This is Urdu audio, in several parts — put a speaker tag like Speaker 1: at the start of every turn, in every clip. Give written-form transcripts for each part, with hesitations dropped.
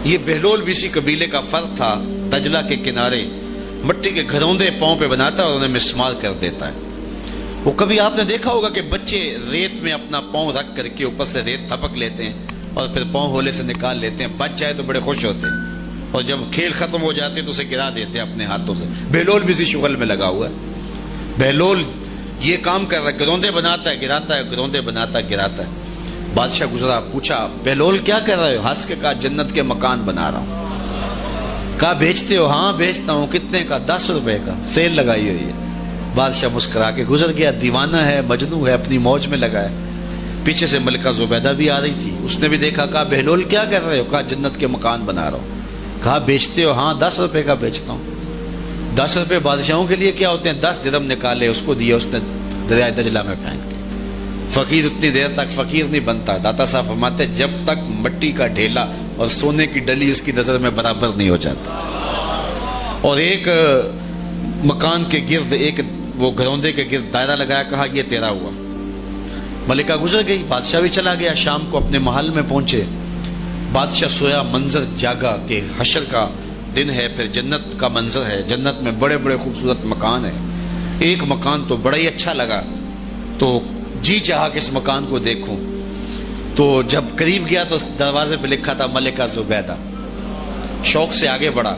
Speaker 1: یہ بہلول بھی اسی قبیلے کا فرد تھا، دجلہ کے کنارے مٹی کے گھروندے پاؤں پہ بناتا ہے اور انہیں مسمار کر دیتا ہے۔ وہ کبھی آپ نے دیکھا ہوگا کہ بچے ریت میں اپنا پاؤں رکھ کر کے اوپر سے ریت تھپک لیتے ہیں اور پھر پاؤں ہولے سے نکال لیتے ہیں، بچ جائے تو بڑے خوش ہوتے ہیں، اور جب کھیل ختم ہو جاتے ہیں تو اسے گرا دیتے ہیں اپنے ہاتھوں سے۔ بہلول بھی اسی شغل میں لگا ہوا ہے۔ بہلول یہ کام کر رہا ہے، گروندے بناتا ہے گراتا ہے، گروندے بناتا ہے گراتا ہے۔ بادشاہ گزرا، پوچھا بہلول کیا کر رہے ہو؟ ہنس کے کہا جنت کے مکان بنا رہا ہوں۔ کہا بیچتے ہو؟ ہاں بیچتا ہوں۔ کتنے کا؟ 10 روپے کا، سیل لگائی ہوئی ہے۔ بادشاہ مسکرا کے گزر گیا، دیوانہ ہے، مجنوں ہے، اپنی موج میں لگا ہے۔ پیچھے سے ملکہ زبیدہ بھی آ رہی تھی، اس نے بھی دیکھا، کہا بہلول کیا کر رہے ہو؟ کہا جنت کے مکان بنا رہا ہوں۔ کہا بیچتے ہو؟ ہاں 10 روپے کا بیچتا ہوں۔ 10 روپے بادشاہوں کے لیے کیا ہوتے ہیں؟ 10 درم نکالے، اس کو دیا، اس نے دریائے دجلہ میں پھینک دیا۔ فقیر اتنی دیر تک فقیر نہیں بنتا، داتا صاحب فرماتے جب تک مٹی کا ڈھیلا اور سونے کی ڈلی اس کی نظر میں برابر نہیں ہو جاتا۔ اور ایک مکان کے گرد، ایک وہ گھروندے کے گرد دائرہ لگایا، کہا یہ تیرا ہوا۔ ملکہ گزر گئی، بادشاہ بھی چلا گیا۔ شام کو اپنے محل میں پہنچے، بادشاہ سویا، منظر جاگا کہ حشر کا دن ہے، پھر جنت کا منظر ہے، جنت میں بڑے بڑے خوبصورت مکان ہیں۔ ایک مکان تو بڑا ہی اچھا لگا، تو جی چاہا کہ اس مکان کو دیکھوں۔ تو جب قریب گیا تو دروازے پہ لکھا تھا ملکہ زبیدہ۔ شوق سے آگے بڑھا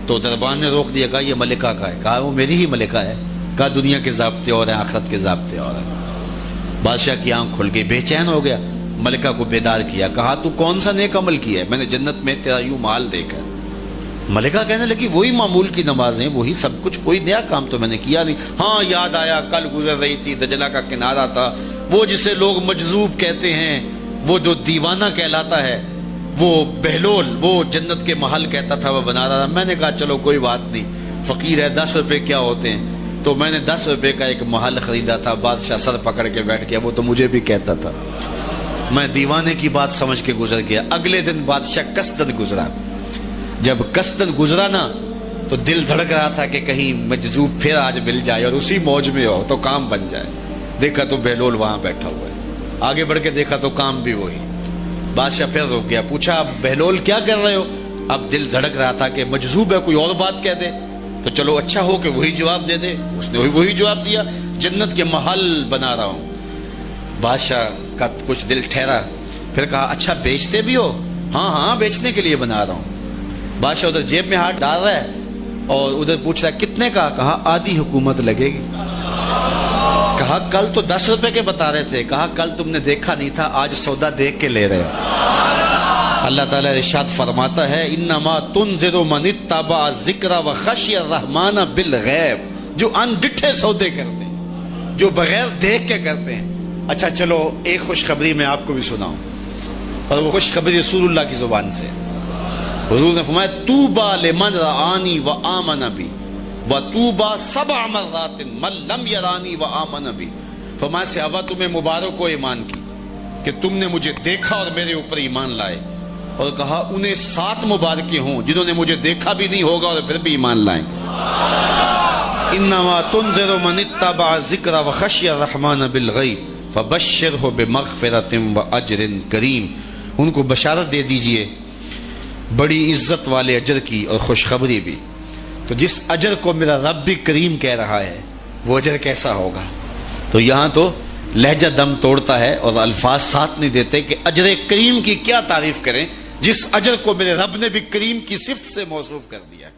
Speaker 1: تو دربان نے روک دیا، کہا یہ ملکہ کا ہے؟ کہا وہ میری ہی ملکہ ہے۔ کہا دنیا کے ضابطے اور ہیں، آخرت کے ضابطے اور ہیں۔ بادشاہ کی آنکھ کھل گئی، بے چین ہو گیا، ملکہ کو بیدار کیا، کہا تو کون سا نیک عمل کیا ہے؟ میں نے جنت میں تیرا یوں محل دیکھا۔ ملکہ کہنے لگی وہی معمول کی نمازیں، وہی سب کچھ، کوئی نیا کام تو میں نے کیا نہیں۔ ہاں یاد آیا، کل گزر رہی تھی، دجلہ کا کنارہ تھا، وہ جسے لوگ مجذوب کہتے ہیں، وہ جو دیوانہ کہلاتا ہے، وہ بہلول، وہ جنت کے محل کہتا تھا، وہ بنا رہا تھا۔ میں نے کہا چلو کوئی بات نہیں، فقیر ہے، 10 روپے کیا ہوتے ہیں؟ تو میں نے 10 روپے کا ایک محل خریدا تھا۔ بادشاہ سر پکڑ کے بیٹھ گیا، وہ تو مجھے بھی کہتا تھا۔ میں دیوانے کی بات سمجھ کے گزر گیا۔ اگلے دن بادشاہ قصدن گزرا۔ جب قصدن گزرا نا تو دل دھڑک رہا تھا کہ کہیں مجذوب پھر آج مل جائے اور اسی موج میں ہو تو کام بن جائے۔ دیکھا تو بہلول وہاں بیٹھا ہوا ہے، آگے بڑھ کے دیکھا تو کام بھی وہی۔ بادشاہ پھر رک گیا، پوچھا بہلول کیا کر رہے ہو؟ اب دل دھڑک رہا تھا کہ مجذوب ہے، کوئی اور بات کہہ دے تو چلو اچھا ہو کہ وہی جواب دے دے۔ اس نے وہی جواب دیا، جنت کے محل بنا رہا ہوں۔ بادشاہ کا کچھ دل ٹھہرا، پھر کہا اچھا بیچتے بھی ہو؟ ہاں ہاں بیچنے کے لیے بنا رہا ہوں۔ بادشاہ ادھر جیب میں ہاتھ ڈال رہا ہے اور ادھر پوچھ رہا ہے کتنے کا؟ کہا آدھی حکومت لگے گی۔ کہا کل تو 10 روپے کے بتا رہے تھے۔ کہا کل تم نے دیکھا نہیں تھا، آج سودا دیکھ کے لے رہے ہو۔ اللہ تعالیٰ ارشاد فرماتا ہے انما تنذر من اتبع الذکر وخشی الرحمن بالغیب، جو ان ڈٹھے سودے کرتے ہیں، جو بغیر دیکھ کے کرتے ہیں۔ اچھا چلو ایک خوشخبری میں آپ کو بھی سناؤں، اور وہ خوشخبری رسول اللہ کی زبان سے۔ حضور نے فرمایا طوبیٰ لمن رآنی وآمن بی وطوبیٰ 7 مرات من لم یرانی وآمن بی۔ فرمایا صحابہ تمہیں مبارک ہو ایمان کی کہ تم نے مجھے دیکھا اور میرے اوپر ایمان لائے، اور کہا انہیں 7 مبارکیں ہوں جنہوں نے مجھے دیکھا بھی نہیں ہوگا اور پھر بھی ایمان لائیں۔ انما تنذر من اتبع الذکر وخشی الرحمن بالغیب فبشرہ بمغفرۃ واجر کریم۔ ان کو بشارت دے دیجئے بڑی عزت والے اجر کی اور خوشخبری بھی۔ تو جس اجر کو میرا رب بھی کریم کہہ رہا ہے وہ اجر کیسا ہوگا؟ تو یہاں تو لہجہ دم توڑتا ہے اور الفاظ ساتھ نہیں دیتے کہ اجر کریم کی کیا تعریف کریں جس اجر کو میرے رب نے بھی کریم کی صفت سے موصوف کر دیا ہے۔